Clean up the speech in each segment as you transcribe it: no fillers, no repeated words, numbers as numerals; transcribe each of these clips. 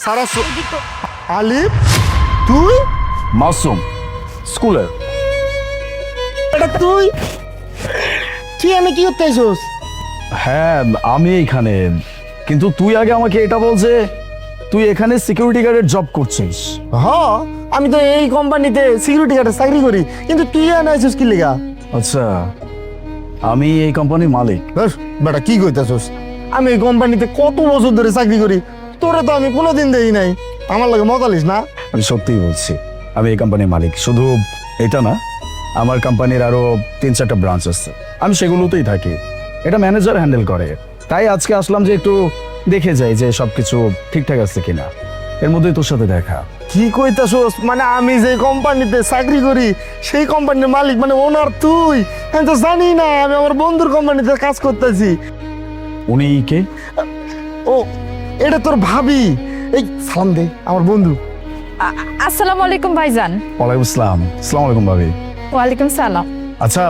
সারা আলিফ তুই মাসুম স্কুলে। এটা তুই কি আমি কি করতে আইছস? হ্যাঁ আমি এইখানে, কিন্তু তুই আগে আমাকে এটা বল যে তুই এখানে সিকিউরিটি গার্ডের জব করছিস। হ্যাঁ আমি তো এই কোম্পানিতে সিকিউরিটি গার্ডে চাকরি করি, কিন্তু তুই এনে আইছস কি লিগা? আচ্ছা, আমি এই কোম্পানির মালিক। বেটা কি কইতাছস? আমি এই কোম্পানিতে কত বছর ধরে চাকরি করি, তোরে তো আমি কোনোদিন দেই নাই। আমার লাগে মজালিস না? আমি সত্যিই বলছি, আমি এই কোম্পানির মালিক। শুধু এটা না, আমার কোম্পানির আরো 3-4টা ব্রাঞ্চ আছে, আমি সেগুলোতেই থাকি। এটা ম্যানেজার হ্যান্ডেল করে। তাই আজকে আসলাম যে একটু দেখে যাই যে সবকিছু ঠিকঠাক আছে কিনা। এর মধ্যেই তোর সাথে দেখা। কি কইতাছস? মানে আমি যে কোম্পানিতে চাকরি করি সেই কোম্পানির মালিক মানে ওনার তুই? আমি তো জানি না, আমি আমার বন্ধুর কোম্পানিতে কাজ করতেছি। উনি কে? ও এটা তোর ভাবি। এই সালাম দে আমার বন্ধু। আসসালামু আলাইকুম ভাইজান। ওয়ালাইকুম আসসালাম। আসসালামু আলাইকুম ভাবি। ওয়ালাইকুম সালাম। আচ্ছা,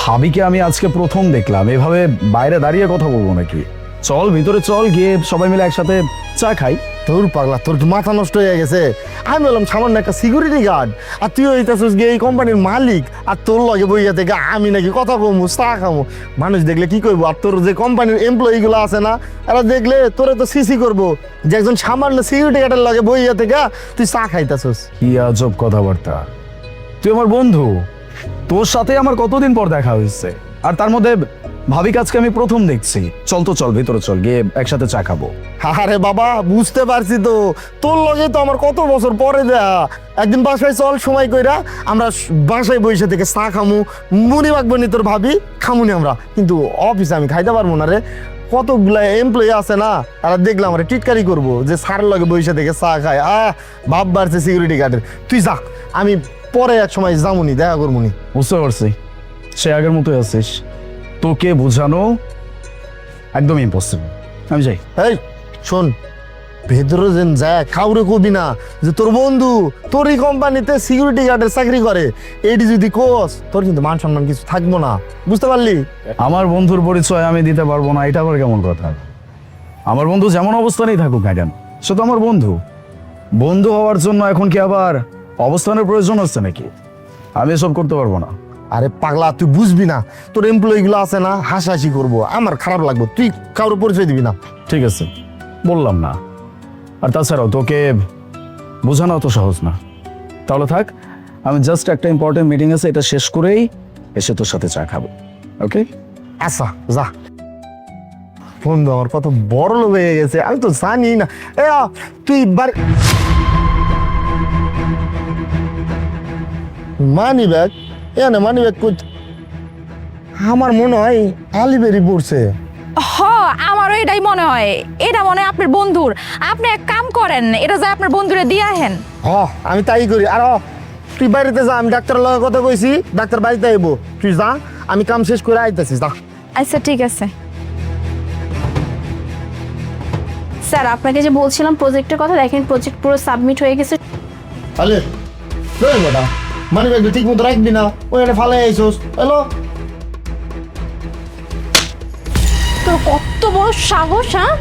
ভাবিকে আমি আজকে প্রথম দেখলাম। এভাবে বাইরে দাঁড়িয়ে কথা বলবো নাকি? চল ভিতরে চল, গিয়ে সবাই মিলে একসাথে চা খাই। তোর পাগলা, তোর তো মাথা নষ্ট হয়ে গেছে। আমি বললাম সামান্য একটা সিকিউরিটি গার্ড, আর তুই হইতাছিস গিয়ে এই কোম্পানির মালিক, আর তোর লগে বইয়া থেকে আমি নাকি কথা কমু চা খামু। মানুষ দেখলে কি করবো? আর তোর যে কোম্পানির এমপ্লয়ি গুলো আছে না, এরা দেখলে তোরে তো সিসি করবো যে একজন সামান্য সিকিউরিটি গার্ডের লগে বইয়া থেকে তুই চা খাইতাছিস। কি আজব কথাবার্তা! তুই আমার বন্ধু, তোর সাথে আমার কতদিন পর দেখা হয়েছে, আর তার মধ্যে ভাবিকে আজকে আমি প্রথম দেখছি। চল তো, চল ভিতরে চল, গিয়ে একসাথে চা খাবো। আরে বাবা বুঝতে পারছি তো, তোর লগে তো আমার কত বছর পরে দেখা। একদিন বাসায় চল সময় কইরা, আমরা বাসায় বসে থেকে চা খামু, মুনি বাগবনি তোর ভাবি খামুনি আমরা। কিন্তু অফিসে আমি খাইতে পারবো না রে, কতগুলা এমপ্লয়ি আছে না, তারা দেখলাম আমরা টিটকারি করবো যে স্যারের লগে বসে থেকে চা খায়। ভাব বাড়ছে সিকিউরিটি গার্ডের। তুই যা, আমি পরে এক সময় যামুনি, দেখা করবুনি। বুঝতে পারছি, সে আগের মতোই আছিস। তোকে বোঝানো একদম ইম্পসিবল। আমি যাই। এই শোন, ভেতরে যেন যায় কাউরে কবি না যে তোর বন্ধু তোর এই কোম্পানিতে সিকিউরিটি গার্ডের চাকরি করে। এইটি যদি কোস, তোর কিন্তু মান সম্মান কিছু থাকবো না, বুঝতে পারলি? আমার বন্ধুর পরিচয় আমি দিতে পারবো না, এটা আবার কেমন কথা? আমার বন্ধু যেমন অবস্থানেই থাকুক না কেন, সে তো আমার বন্ধু। বন্ধু হওয়ার জন্য এখন কি আবার অবস্থানের প্রয়োজন হচ্ছে নাকি? আমি এসব করতে পারবো না। আরে পাগলা, তুই বুঝবি না, তোর এমপ্লয়ি গুলো আছে না, হাসাহাসি করবো, আমার খারাপ লাগবে। তুই কারোর পরিচয় দিবি না। ঠিক আছে, বললাম না। আর তাছাড়াও তোকে বোঝানো অত সহজ না। তাহলে থাক, আমি জাস্ট একটা ইম্পর্টেন্ট মিটিং আছে, এটা শেষ করেই এসে তোর সাথে চা খাবো। ওকে? আচ্ছা যা। বন্ধু আমার কত বড় লোক হয়ে গেছে, আমি তো জানি না। তুই বাড়ি মানি ব্যাগ না, মানি ব্যাগ আমার মনে হয় আলিবেরি পড়ছে। হ, আমারও এটাই মনে হয়। এটা মনে হয় আপনার বন্ধুর। আপনি এক কাম করেন, এটা যা আপনার বন্ধুরে দিয়ে আহেন। আমি তাই করি। আর তুই বাড়িতে যা, আমি ডাক্তারের লগে কথা কইছি, ডাক্তার বাড়িতে আইব। তুই যা, আমি কাম শেষ করে আইতাছি। যা। আচ্ছা ঠিক আছে। স্যার, আপনাকে যে বলছিলাম প্রজেক্টের কথা, দেখেন প্রজেক্ট পুরো সাবমিট হয়ে গেছে। আলে বেটা, মানি ব্যাগ ঠিক মতো রাখবি না, ওই একটা ফালাই আইসোস। হ্যালো, তোর কত বড় সাহস! হ্যাঁ,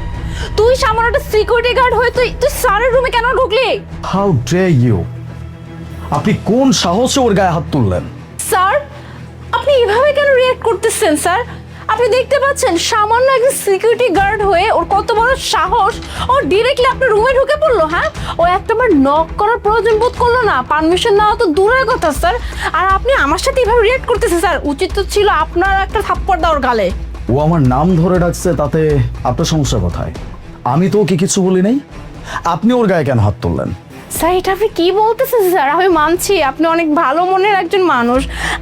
তুই সামান্য একটা সিকিউরিটি গার্ড হয়ে তুই তুই স্যারের রুমে কেন ঢুকলি? How dare you! আপনি কোন সাহসে ওর গায়ে হাত তুললেন? স্যার, আপনি এভাবে কেন রিঅ্যাক্ট করতেছেন স্যার? আপনি দেখতে পাচ্ছেন সামান্য একজন সিকিউরিটি গার্ড হয়ে ওর কত বড় সাহস! ও ডিরেক্টলি আপনার রুমে ঢুকে পড়লো। হ্যাঁ, ও একটাবার নক করার প্রয়োজন বোধ করলো না, পারমিশন নেওয়া তো দূরের কথা স্যার। আর আপনি আমার সাথে এভাবে রিঅ্যাক্ট করতেছেন স্যার। উচিত তো ছিল আপনার একটা থাপ্পড় দেওয়ার গালে। ও আমার নাম ধরে ডাকছে, তাতে আপনার সমস্যা কোথায়? আমি তো ওকে কিছু বলি নাই, আপনি ওর গায়ে কেন হাত তুললেন? স্যার, এটা আপনি কি বলতেছেন স্যার? আমি মানছি আপনি অনেক ভালো মনের একজন মানুষ,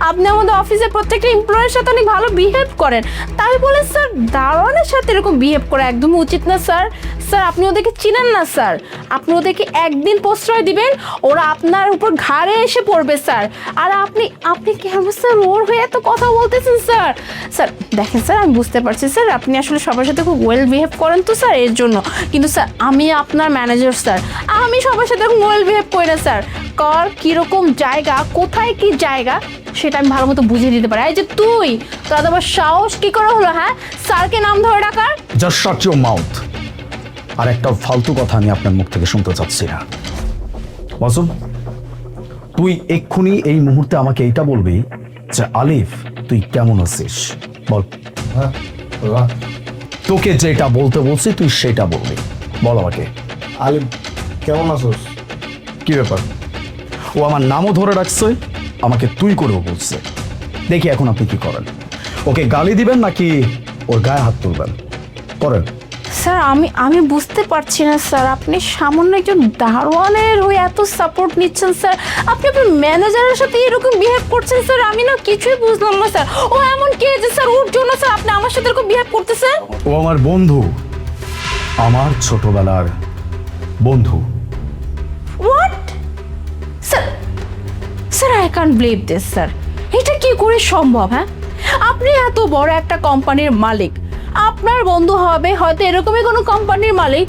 আপনি আমাদের অফিসের প্রত্যেকটা এমপ্লয়ের সাথে অনেক ভালো বিহেভ করেন, তাই বলে স্যার দারোয়ানের সাথে এরকম বিহেভ করা একদম উচিত না স্যার। স্যার, আপনি ওদেরকে চিনেন না স্যার। আপনি ওদেরকে একদিন প্রশ্রয় দিবেন, ওরা আপনার উপর ঘাড়ে এসে পড়বে স্যার। আর আপনি আপনি কেন স্যার ওর হয়ে এত কথা বলতেছেন স্যার? স্যার দেখেন স্যার, আমি বুঝতে পারছি স্যার আপনি আসলে সবার সাথে খুব ওয়েল বিহেভ করেন তো স্যার, এর জন্য। কিন্তু স্যার আমি আপনার ম্যানেজার স্যার, আমি সবার সাথে ওয়েল বিহেভ করি না স্যার। কার কিরকম জায়গা, কোথায় কি জায়গা, সেটা আমি ভালো মতো বুঝিয়ে দিতে পারি। এই যে তুই, তোর আবার সাহস কি করে হলো হ্যাঁ স্যারকে নাম ধরে ডাকার? Just shut your mouth. আর একটা ফালতু কথা আমি আপনার মুখ থেকে শুনতে চাচ্ছি না। মাসুম, তুই এক্ষুনি এই মুহূর্তে আমাকে এইটা বলবি যে আলিফ তুই কেমন আছিস, বল। তোকে যেটা বলতে বলছি তুই সেটা বলবি, বল আমাকে। আলিফ কেমন আছোস? কি ব্যাপার? ও আমার নামও ধরে রাখছে, আমাকে তুই করেও বলছে। দেখি এখন আপনি কি করেন, ওকে গালি দিবেন নাকি ওর গায়ে হাত তুলবেন? করেন। স্যার আমি বুঝতে পারছি না স্যার, আপনি সামান্য একজন দারোয়ানের হয়ে এত সাপোর্ট নিচ্ছেন স্যার, আপনি আপনার ম্যানেজারের সাথে এরকম বিহেভ করছেন স্যার, আমি না কিছুই বুঝলাম না স্যার। ও এমন কে যে স্যার ওর জন্য স্যার আপনি আমার সাথে এরকম বিহেভ করতেছেন? ও আমার বন্ধু, আমার ছোটবেলার বন্ধু। What sir? Sir I can't believe this sir, এটা কি করে সম্ভব? হ্যাঁ, আপনি এত বড় একটা কোম্পানির মালিক, আপনার বন্ধু হবে হয়তো এরকমই কোনো কোম্পানির মালিক,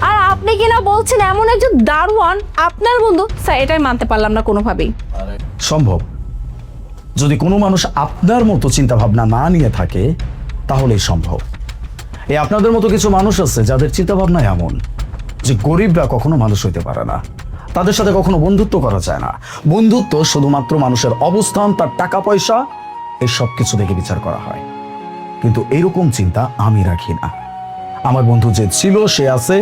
আর আপনি কিনা বলছেন এমন একজন দারোয়ান আপনার বন্ধু? স্যার এটাই মানতে পারলাম না কোনোভাবেই। সম্ভব, যদি কোনো মানুষ আপনার মতো চিন্তা ভাবনা না নিয়ে থাকে তাহলেই সম্ভব। এই আপনাদের মতো কিছু মানুষ আছে যাদের চিন্তা ভাবনা এমন যে গরিবরা কখনো মানুষ হইতে পারে না, তাদের সাথে কখনো বন্ধুত্ব করা যায় না। বন্ধুত্ব শুধুমাত্র মানুষের অবস্থান, তার টাকা পয়সা, এই সব কিছু দেখে বিচার করা হয়। কিন্তু এইরকম চিন্তা আমি রাখি না। আমার বন্ধু যে ছিল, সে আছে,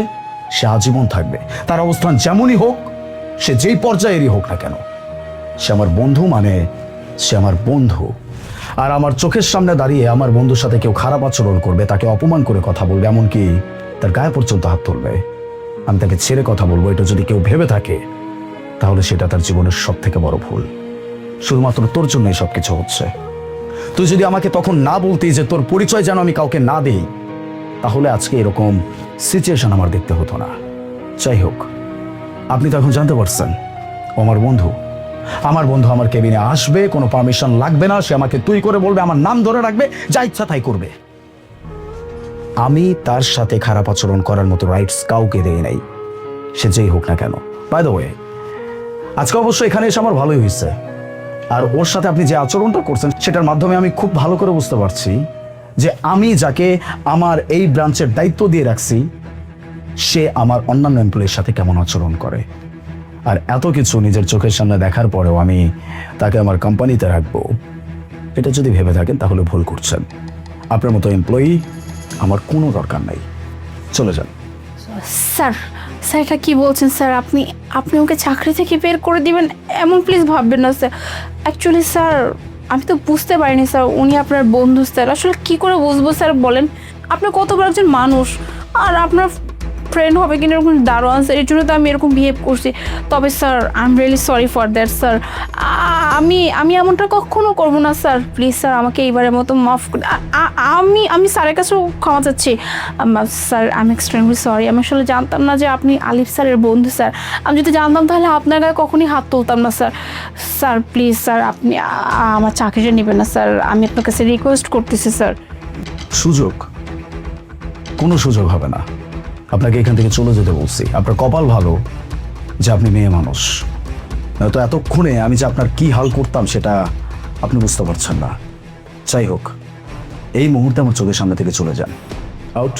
সে আজীবন থাকবে। তার অবস্থান যেমনই হোক, সে যেই পর্যায়েরই হোক না কেন, সে আমার বন্ধু, মানে সে আমার বন্ধু। আর আমার চোখের সামনে দাঁড়িয়ে আমার বন্ধুর সাথে কেউ খারাপ আচরণ করবে, তাকে অপমান করে কথা বলবে, এমনকি তার গায়ে পর্যন্ত হাত তুলবে, আমি তাকে ছেড়ে কথা বলবো, এটা যদি কেউ ভেবে থাকে তাহলে সেটা তার জীবনের সব থেকে বড় ভুল। শুধুমাত্র তোর জন্যই সবকিছু হচ্ছে। তুই যদি আমাকে তখন না বলতি যে তোর পরিচয় যেন আমি কাউকে না দেই, তাহলে আজকে এরকম সিচুয়েশন আমার দেখতে হতো না। যাই হোক, আপনি তো এখন জানতে পারছেন ও আমার বন্ধু। আমার বন্ধু আমার কেবিনে আসবে, কোনো পারমিশন লাগবে না, সে আমাকে তুই করে বলবে, আমার নাম ধরে রাখবে, যা ইচ্ছা তাই করবে। আমি তার সাথে খারাপ আচরণ করার মতো রাইটস কাউকে দেই নাই, সে যেই হোক না কেন। বাই দ্য ওয়ে, আজকে অবশ্য এখানে এসে আমার ভালোই হয়েছে। আর ওর সাথে আপনি যে আচরণটা করছেন সেটার মাধ্যমে আমি খুব ভালো করে বুঝতে পারছি যে আমি যাকে আমার এই ব্রাঞ্চের দায়িত্ব দিয়ে রাখছি সে আমার অন্যান্য এমপ্লয়ির সাথে কেমন আচরণ করে। আর এত কিছু নিজের চোখের সামনে দেখার পরেও আমি তাকে আমার কোম্পানিতে রাখবো, এটা যদি ভেবে থাকেন তাহলে ভুল করছেন। আপনার মতো এমপ্লয়ি আমার কোনো দরকার নাই, চলে যান। স্যার স্যার এটা কি বলছেন স্যার? আপনি ওকে চাকরি থেকে বের করে দিবেন এমন প্লিজ ভাববেন না স্যার। অ্যাকচুয়ালি স্যার আমি তো বুঝতে পারিনি স্যার উনি আপনার বন্ধু। স্যার আসলে কি করে বুঝবো স্যার বলেন? আপনি কত বড় একজন মানুষ, আর আপনার ফ্রেন্ড হবে কিনা এরকম দারোয়ান স্যার, এর জন্য তো আমি এরকম বিহেভ করছি। তবে sir I am really sorry for that sir. আমি এমনটা কখনো করবো না স্যার, প্লিজ স্যার আমাকে এইবারের মতো মাফ করে। আমি স্যারের কাছেও ক্ষমা চাচ্ছি sir. I am extremely sorry, আমি আসলে জানতাম না যে আপনি আলিফ স্যারের বন্ধু স্যার। আমি যদি জানতাম তাহলে আপনার গায়ে কখনই হাত তুলতাম না স্যার। স্যার প্লিজ স্যার আপনি আমার চাকরিটা নেবেন না স্যার, আমি আপনার কাছে রিকোয়েস্ট করতেছি স্যার। সুযোগ? কোনো সুযোগ হবে না, আপনাকে এখান থেকে চলে যেতে বলছি। আপনার কপাল ভালো যে আপনি মেয়ে মানুষ, নয়তো এতক্ষণে আমি যে আপনার কি হাল করতাম সেটা আপনি বুঝতে পারছেন না। যাই হোক, এই মুহূর্তে আমার চোখের সামনে থেকে চলে যান, আউট।